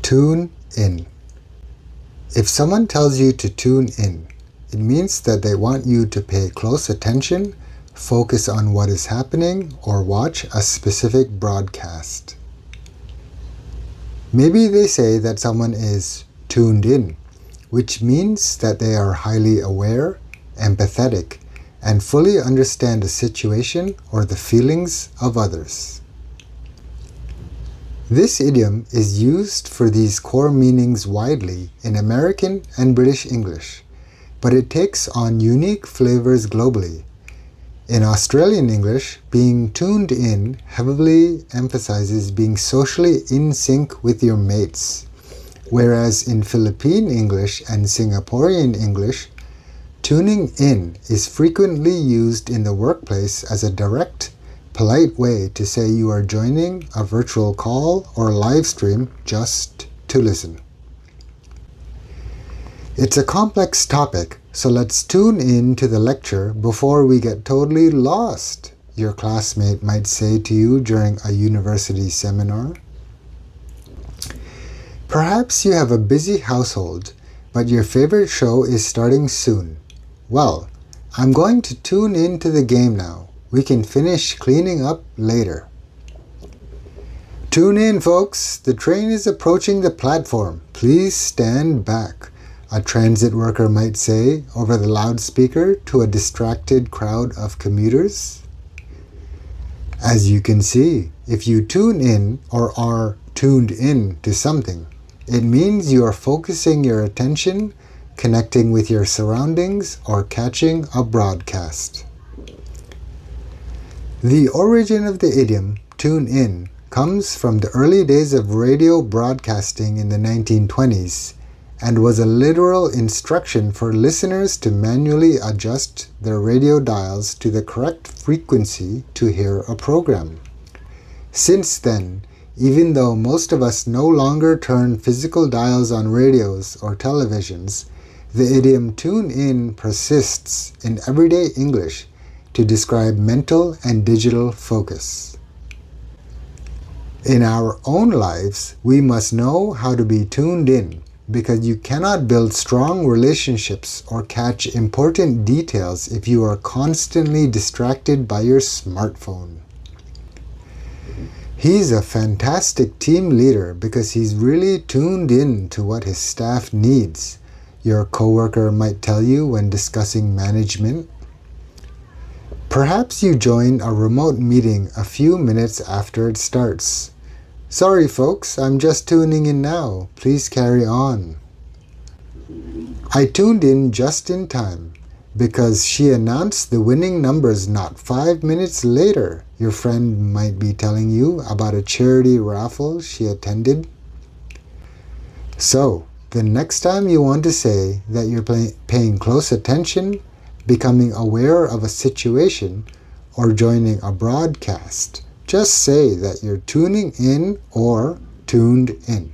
Tune in. If someone tells you to tune in, it means that they want you to pay close attention, focus on what is happening, or watch a specific broadcast. Maybe they say that someone is tuned in, which means that they are highly aware, empathetic, and fully understand the situation or the feelings of others. This idiom is used for these core meanings widely in American and British English, but it takes on unique flavors globally. In Australian English, being tuned in heavily emphasizes being socially in sync with your mates, whereas in Philippine English and Singaporean English, tuning in is frequently used in the workplace as a direct, polite way to say you are joining a virtual call or live stream just to listen. It's a complex topic, so let's tune in to the lecture before we get totally lost, your classmate might say to you during a university seminar. Perhaps you have a busy household, but your favorite show is starting soon. Well, I'm going to tune in to the game now. We can finish cleaning up later. Tune in, folks. The train is approaching the platform. Please stand back, a transit worker might say over the loudspeaker to a distracted crowd of commuters. As you can see, if you tune in or are tuned in to something, it means you are focusing your attention, connecting with your surroundings, or catching a broadcast. The origin of the idiom, tune in, comes from the early days of radio broadcasting in the 1920s and was a literal instruction for listeners to manually adjust their radio dials to the correct frequency to hear a program. Since then, even though most of us no longer turn physical dials on radios or televisions, the idiom tune in persists in everyday English to describe mental and digital focus. In our own lives, we must know how to be tuned in, because you cannot build strong relationships or catch important details if you are constantly distracted by your smartphone. He's a fantastic team leader because he's really tuned in to what his staff needs, your coworker might tell you when discussing management. Perhaps you join a remote meeting a few minutes after it starts. Sorry folks, I'm just tuning in now. Please carry on. I tuned in just in time because she announced the winning numbers not 5 minutes later, your friend might be telling you about a charity raffle she attended. So, the next time you want to say that you're paying close attention, becoming aware of a situation, or joining a broadcast, just say that you're tuning in or tuned in.